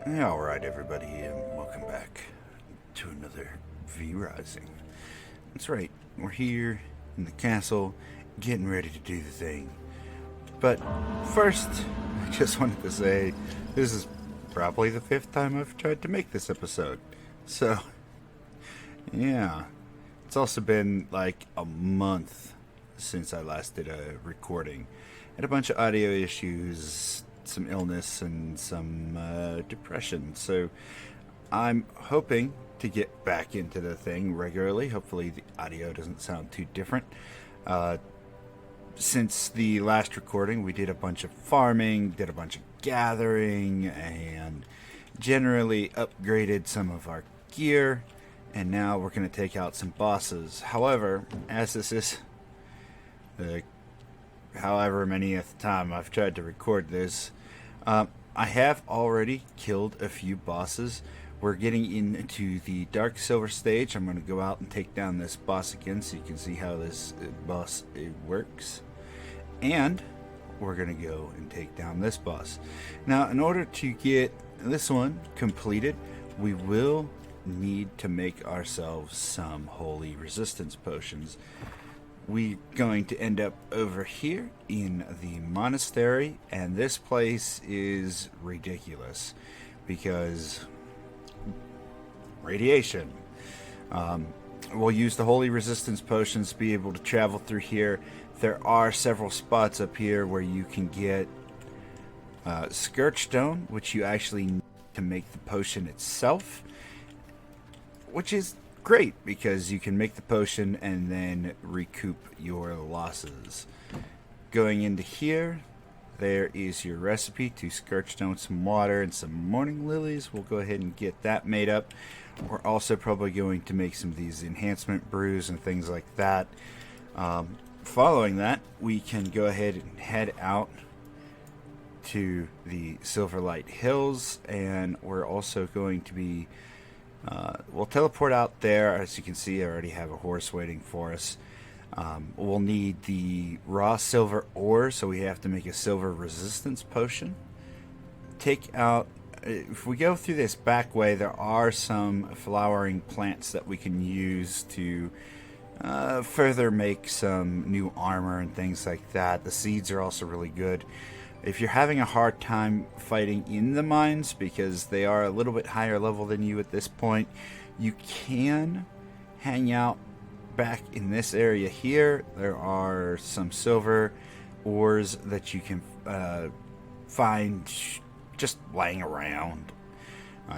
Alright everybody, and welcome back to another V-Rising. That's right, we're here in the castle, getting ready to do the thing. But first, I just wanted to say, this is probably the 5th time I've tried to make this episode. So, yeah. It's also been like a month since I last did a recording. Had a bunch of audio issues, some illness, and some depression. So I'm hoping to get back into the thing regularly. Hopefully the audio doesn't sound too different. Since the last recording, we did a bunch of farming, did a bunch of gathering, and generally upgraded some of our gear. And now we're going to take out some bosses. However, as this is the however many at the time I've tried to record this, I have already killed a few bosses. We're getting into the Dark Silver stage. I'm going to go out and take down this boss again so you can see how this boss works. And we're going to go and take down this boss. Now, in order to get this one completed, we will need to make ourselves some holy resistance potions. We're going to end up over here in the monastery, and this place is ridiculous because radiation. We'll use the holy resistance potions to be able to travel through here. There are several spots up here where you can get Scourge Stone, which you actually need to make the potion itself, which is great because you can make the potion and then recoup your losses. Going into here, there is your recipe to Scourge Stone, some water, and some morning lilies. We'll go ahead and get that made up. We're also probably going to make some of these enhancement brews and things like that. Following that, we can go ahead and head out to the Silverlight Hills, and we're also going to be we'll teleport out there. As you can see, I already have a horse waiting for us. We'll need the raw silver ore, so we have to make a silver resistance potion. Take out, if we go through this back way, there are some flowering plants that we can use to further make some new armor and things like that. The seeds are also really good. If you're having a hard time fighting in the mines because they are a little bit higher level than you at this point, you can hang out back in this area here. There are some silver ores that you can find just laying around.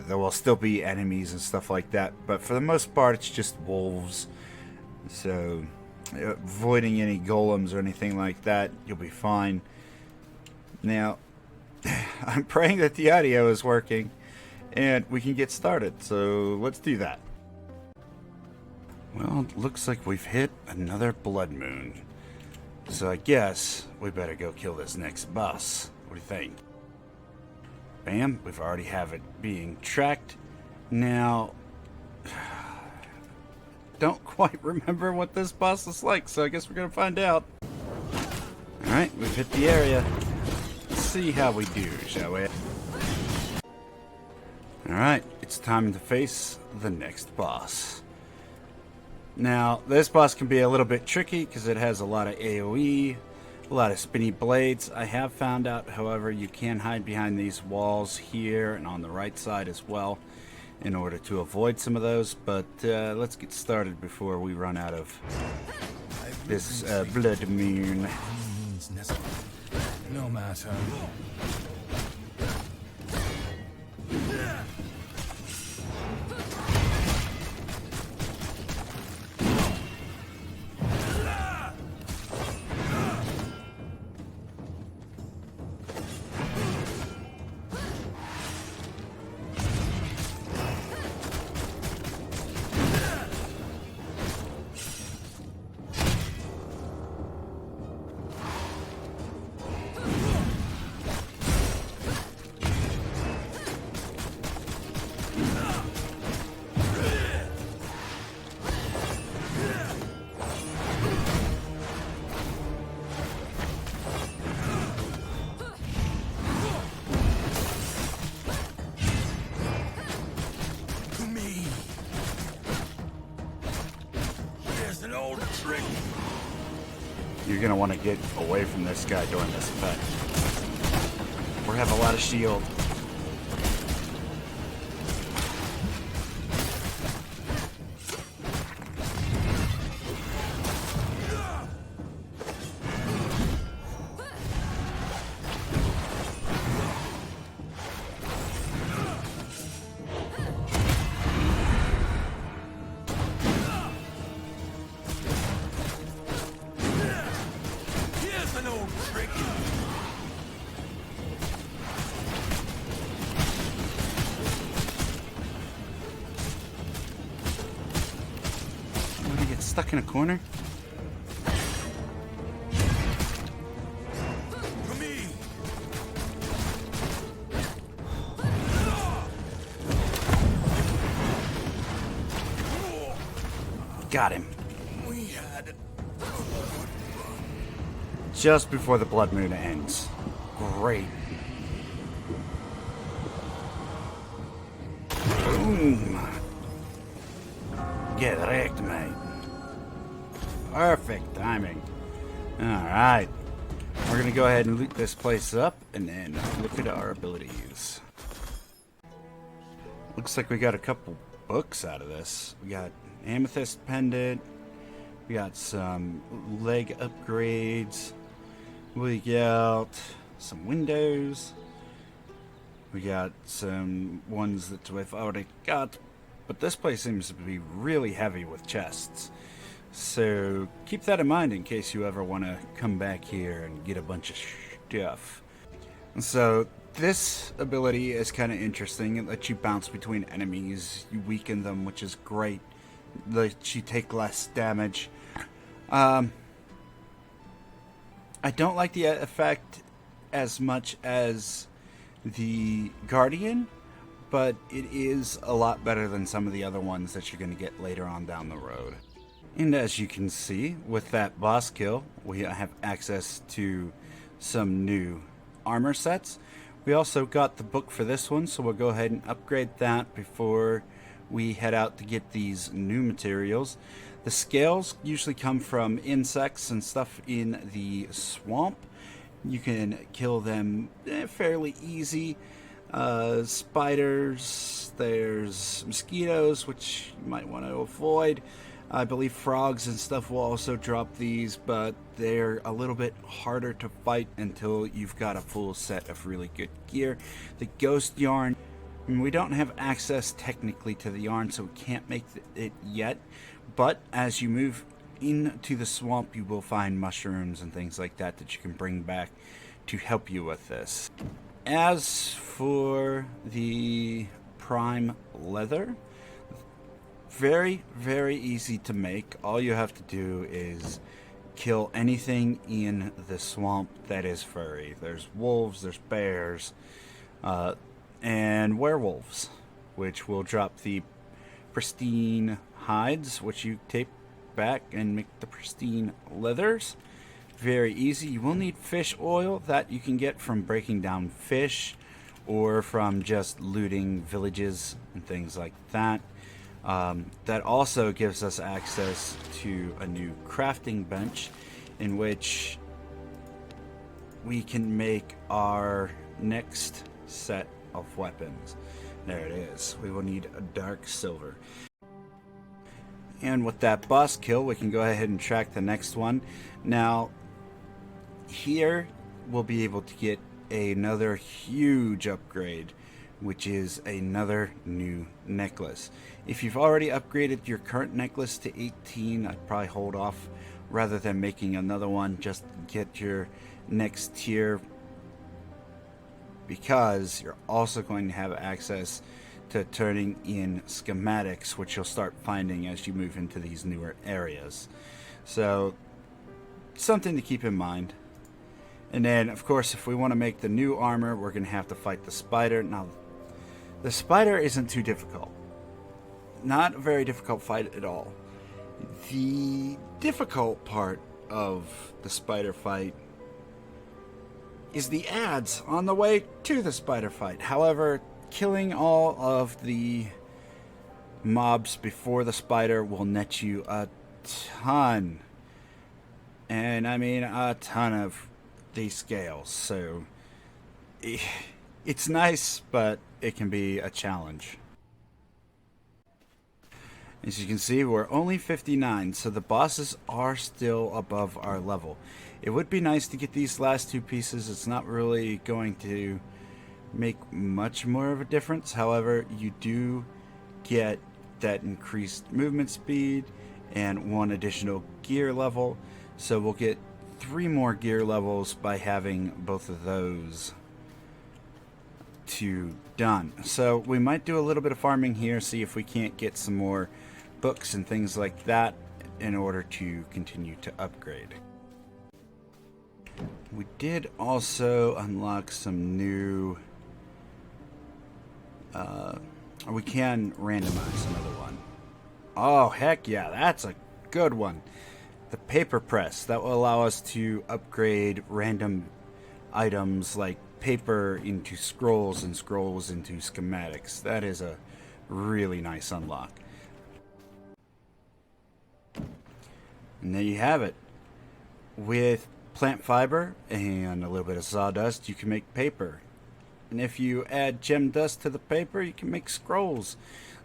There will still be enemies and stuff like that, but for the most part it's just wolves. So avoiding any golems or anything like that, you'll be fine. Now, I'm praying that the audio is working and we can get started, so let's do that. Well, it looks like we've hit another blood moon, so I guess we better go kill this next boss. What do you think? Bam, we've already have it being tracked. Now, don't quite remember what this boss is like, so I guess we're gonna find out. Alright, we've hit the area. See how we do, shall we? Alright, it's time to face the next boss. Now, this boss can be a little bit tricky because it has a lot of AoE, a lot of spinny blades. I have found out, however, you can hide behind these walls here and on the right side as well in order to avoid some of those, but let's get started before we run out of this blood moon. No matter. old trick. You're going to want to get away from this guy during this effect. We have a lot of shield. Here's an old trick. What, he gets stuck in a corner? For me. Got him. We had Just before the blood moon ends. Great. Boom. Get wrecked, mate. Perfect timing. Alright. We're going to go ahead and loot this place up and then look at our abilities. Looks like we got a couple books out of this. We got Amethyst Pendant. We got some leg upgrades. We got some windows. We got some ones that we've already got. But this place seems to be really heavy with chests. So keep that in mind in case you ever want to come back here and get a bunch of stuff. So this ability is kind of interesting. It lets you bounce between enemies. You weaken them, which is great. Lets you take less damage. I don't like the effect as much as the Guardian, but it is a lot better than some of the other ones that you're going to get later on down the road. And as you can see, with that boss kill, we have access to some new armor sets. We also got the book for this one, so we'll go ahead and upgrade that before we head out to get these new materials. The scales usually come from insects and stuff in the swamp. You can kill them fairly easy. Spiders, there's mosquitoes, which you might want to avoid. I believe frogs and stuff will also drop these, but they're a little bit harder to fight until you've got a full set of really good gear. The ghost yarn, we don't have access technically to the yarn, so we can't make it yet. But as you move into the swamp, you will find mushrooms and things like that that you can bring back to help you with this. As for the prime leather, very, very easy to make. All you have to do is kill anything in the swamp that is furry. There's wolves, there's bears, and werewolves, which will drop the pristine hides, which you tape back and make the pristine leathers. Very easy. You will need fish oil that you can get from breaking down fish or from just looting villages and things like that. That also gives us access to a new crafting bench in which we can make our next set of weapons. There it is. We will need a dark silver. And with that boss kill, we can go ahead and track the next one. Now, here we'll be able to get another huge upgrade, which is another new necklace. If you've already upgraded your current necklace to 18, I'd probably hold off rather than making another one. Just get your next tier, because you're also going to have access to turning in schematics, which you'll start finding as you move into these newer areas. So, something to keep in mind. And then, of course, if we want to make the new armor, we're going to have to fight the spider. Now, the spider isn't too difficult. Not a very difficult fight at all. The difficult part of the spider fight is the ads on the way to the spider fight. However, killing all of the mobs before the spider will net you a ton. And I mean a ton of these scales. So it's nice, but it can be a challenge. As you can see, we're only 59, so the bosses are still above our level. It would be nice to get these last two pieces. It's not really going to make much more of a difference. However, you do get that increased movement speed and one additional gear level. So we'll get 3 more gear levels by having both of those two done. So we might do a little bit of farming here, see if we can't get some more books and things like that in order to continue to upgrade. We did also unlock some new we can randomize another one. Oh heck yeah, that's a good one. The paper press that will allow us to upgrade random items like paper into scrolls and scrolls into schematics. That is a really nice unlock. And there you have it. With plant fiber and a little bit of sawdust, you can make paper. And if you add gem dust to the paper, you can make scrolls.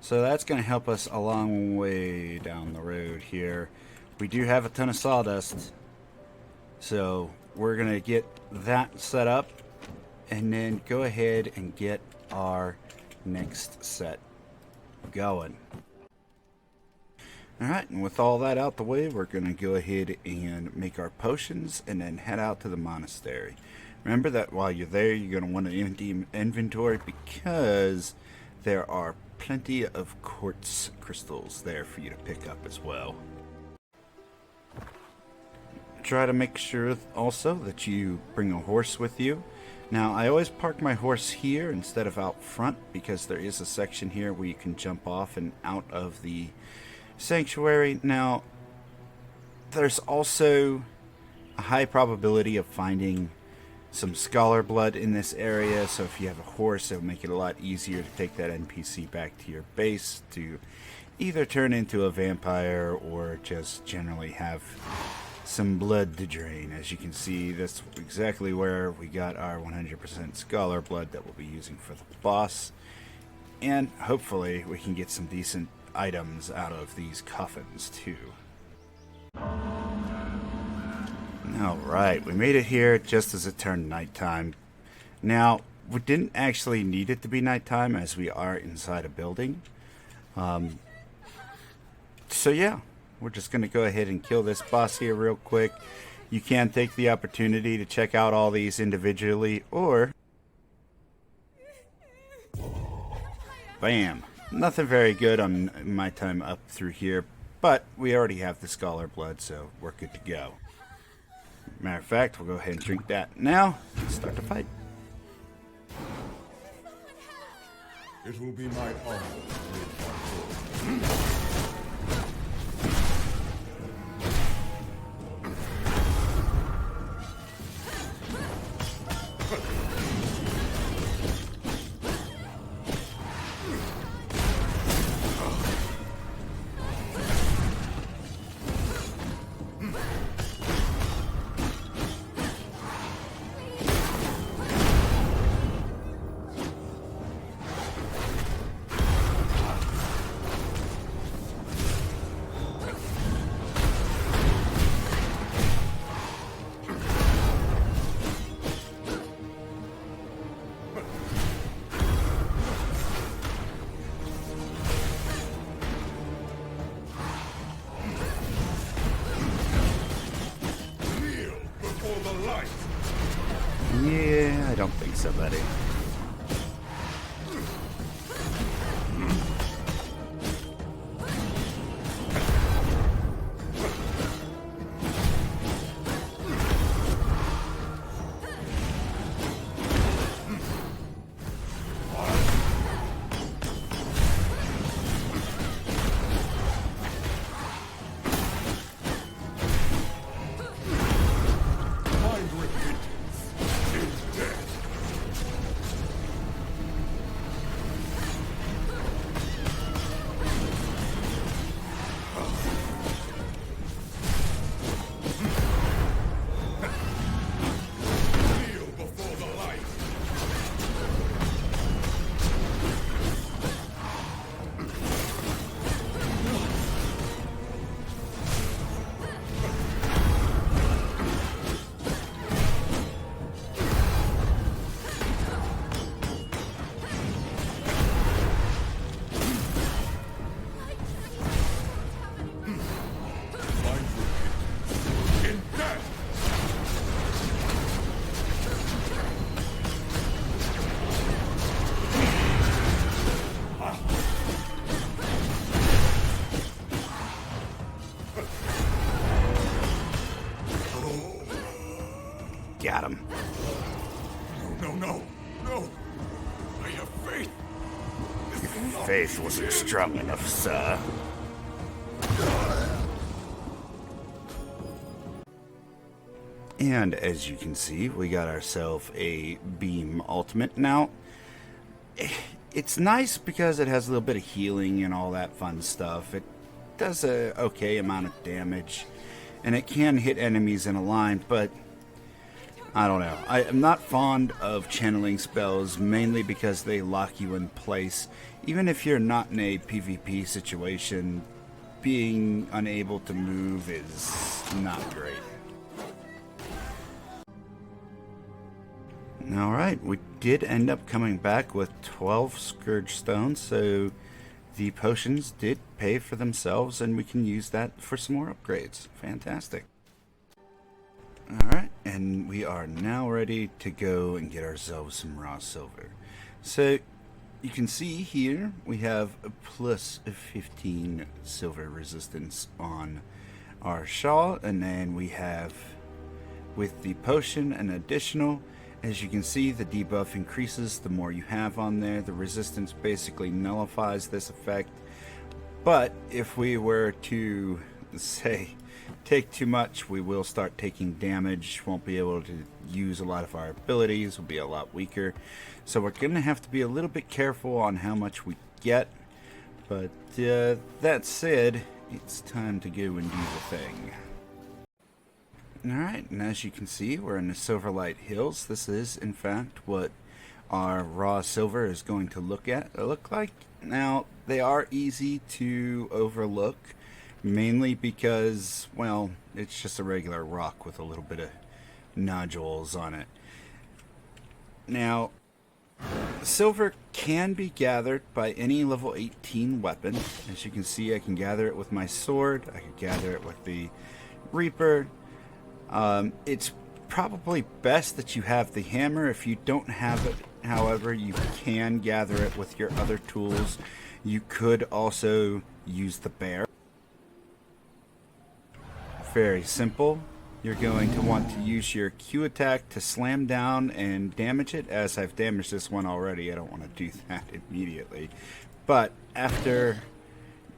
So that's going to help us a long way down the road here. We do have a ton of sawdust. So we're going to get that set up and then go ahead and get our next set going. Alright, and with all that out the way, we're going to go ahead and make our potions and then head out to the monastery. Remember that while you're there, you're going to want an empty inventory because there are plenty of quartz crystals there for you to pick up as well. Try to make sure also that you bring a horse with you. Now, I always park my horse here instead of out front because there is a section here where you can jump off and out of the sanctuary. Now, there's also a high probability of finding some scholar blood in this area, so if you have a horse, it'll make it a lot easier to take that NPC back to your base to either turn into a vampire or just generally have some blood to drain. As you can see, that's exactly where we got our 100% scholar blood that we'll be using for the boss, and hopefully we can get some decent items out of these coffins too. Alright, we made it here just as it turned nighttime. Now, we didn't actually need it to be nighttime as we are inside a building. So yeah, we're just going to go ahead and kill this boss here real quick. You can take the opportunity to check out all these individually, or bam! Nothing very good on my time up through here, but we already have the scholar blood, so we're good to go. Matter of fact, we'll go ahead and drink that now and start the fight. It will be my honor. Yeah, I don't think so, buddy. Got him. No, no, no, no. I have faith. Faith wasn't strong enough, sir. And as you can see, we got ourselves a beam ultimate. Now, it's nice because it has a little bit of healing and all that fun stuff. It does a okay amount of damage, and it can hit enemies in a line, but I don't know. I am not fond of channeling spells, mainly because they lock you in place. Even if you're not in a PvP situation, being unable to move is not great. Alright, we did end up coming back with 12 Scourge Stones, so the potions did pay for themselves, and we can use that for some more upgrades. Fantastic. Alright, and we are now ready to go and get ourselves some raw silver. So, you can see here we have a plus 15 silver resistance on our shawl, and then we have, with the potion, an additional. As you can see, the debuff increases the more you have on there. The resistance basically nullifies this effect. But if we were to, say, take too much, we will start taking damage. Won't be able to use a lot of our abilities. Will be a lot weaker. So we're going to have to be a little bit careful on how much we get. But that said, it's time to go and do the thing. Alright, and as you can see, we're in the Silverlight Hills. This is, in fact, what our raw silver is going to look like. Now, they are easy to overlook, mainly because, well, it's just a regular rock with a little bit of nodules on it. Now, silver can be gathered by any level 18 weapon. As you can see, I can gather it with my sword. I can gather it with the Reaper. It's probably best that you have the hammer. If you don't have it, however, you can gather it with your other tools. You could also use the bear. Very simple. You're going to want to use your Q attack to slam down and damage it. As I've damaged this one already, I don't want to do that immediately. But after,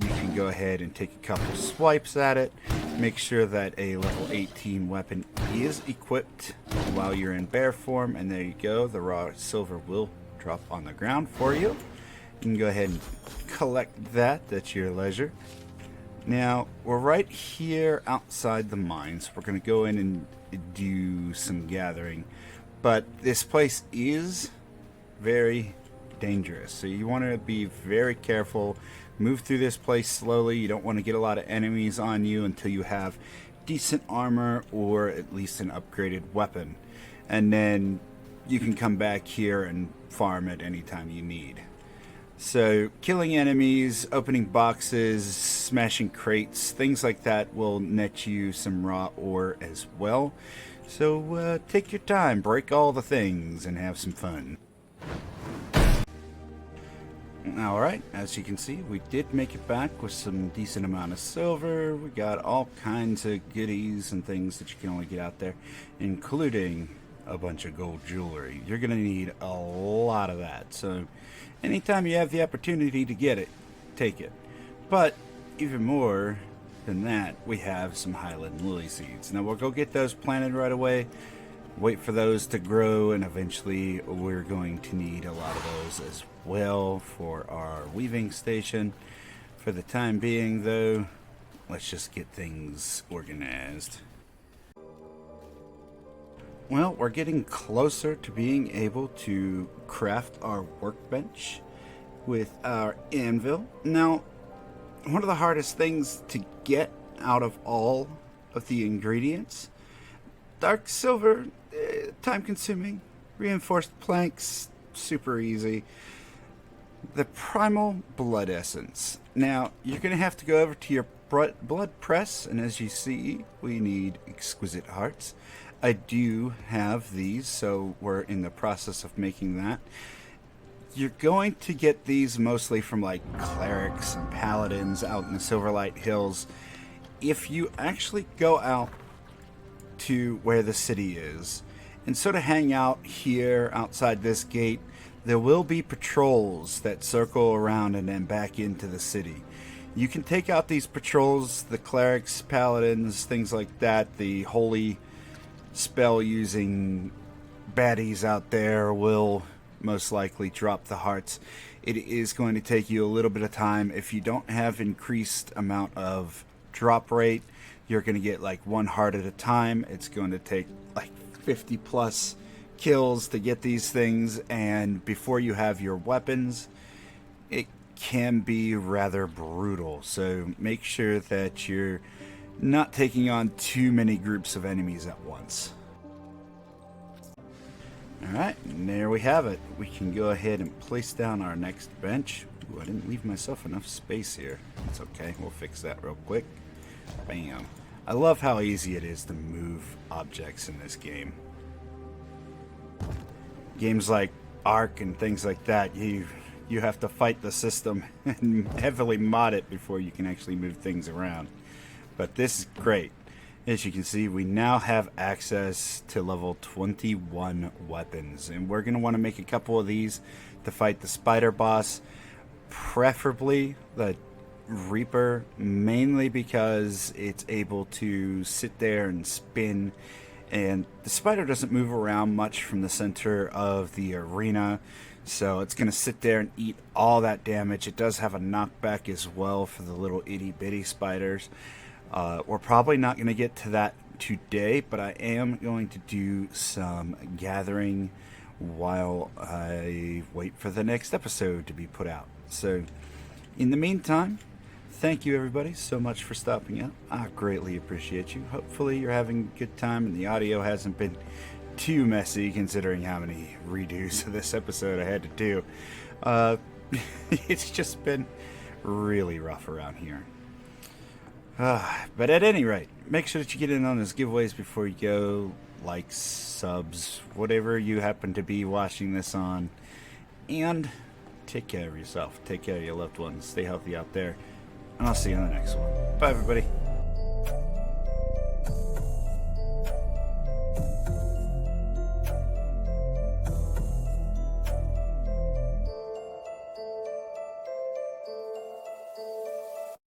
you can go ahead and take a couple swipes at it. Make sure that a level 18 weapon is equipped while you're in bear form, and there you go. The raw silver will drop on the ground for you. You can go ahead and collect that at your leisure. Now, we're right here outside the mines. We're going to go in and do some gathering, but this place is very dangerous, so you want to be very careful. Move through this place slowly. You don't want to get a lot of enemies on you until you have decent armor or at least an upgraded weapon. And then you can come back here and farm it anytime you need. So killing enemies, opening boxes, smashing crates, things like that will net you some raw ore as well. So take your time, break all the things, and have some fun. Alright, as you can see, we did make it back with some decent amount of silver. We got all kinds of goodies and things that you can only get out there, including a bunch of gold jewelry. You're going to need a lot of that, so anytime you have the opportunity to get it, take it. But even more than that, we have some Highland Lily seeds. Now we'll go get those planted right away, wait for those to grow, and eventually we're going to need a lot of those as well for our weaving station. For the time being, though, let's just get things organized. Well, we're getting closer to being able to craft our workbench with our anvil. Now, one of the hardest things to get out of all of the ingredients, dark silver, time consuming. Reinforced planks, super easy. The Primal blood essence. Now, you're going to have to go over to your blood press, and as you see, we need exquisite hearts. I do have these, so we're in the process of making that. You're going to get these mostly from like clerics and paladins out in the Silverlight Hills. If you actually go out to where the city is and sort of hang out here outside this gate. There will be patrols that circle around and then back into the city. You can take out these patrols, the clerics, paladins, things like that. The holy spell using baddies out there will most likely drop the hearts. It is going to take you a little bit of time. If you don't have increased amount of drop rate, you're going to get like one heart at a time. It's going to take like 50 plus kills to get these things, and before you have your weapons, it can be rather brutal. So make sure that you're not taking on too many groups of enemies at once. Alright, and there we have it. We can go ahead and place down our next bench. Ooh, I didn't leave myself enough space here. It's okay, we'll fix that real quick. Bam. I love how easy it is to move objects in this game. Games like Ark and things like that, you have to fight the system and heavily mod it before you can actually move things around. But this is great. As you can see, we now have access to level 21 weapons, and we're going to want to make a couple of these to fight the spider boss, preferably the Reaper, mainly because it's able to sit there and spin, and the spider doesn't move around much from the center of the arena, so it's going to sit there and eat all that damage. It does have a knockback as well for the little itty bitty spiders. We're probably not going to get to that today, but I am going to do some gathering while I wait for the next episode to be put out. So in the meantime, thank you everybody so much for stopping out. I greatly appreciate you. Hopefully you're having a good time and the audio hasn't been too messy considering how many redos of this episode I had to do. It's just been really rough around here. But at any rate, make sure that you get in on those giveaways before you go. Likes, subs, whatever you happen to be watching this on. And take care of yourself. Take care of your loved ones. Stay healthy out there. And I'll see you in the next one. Bye, everybody.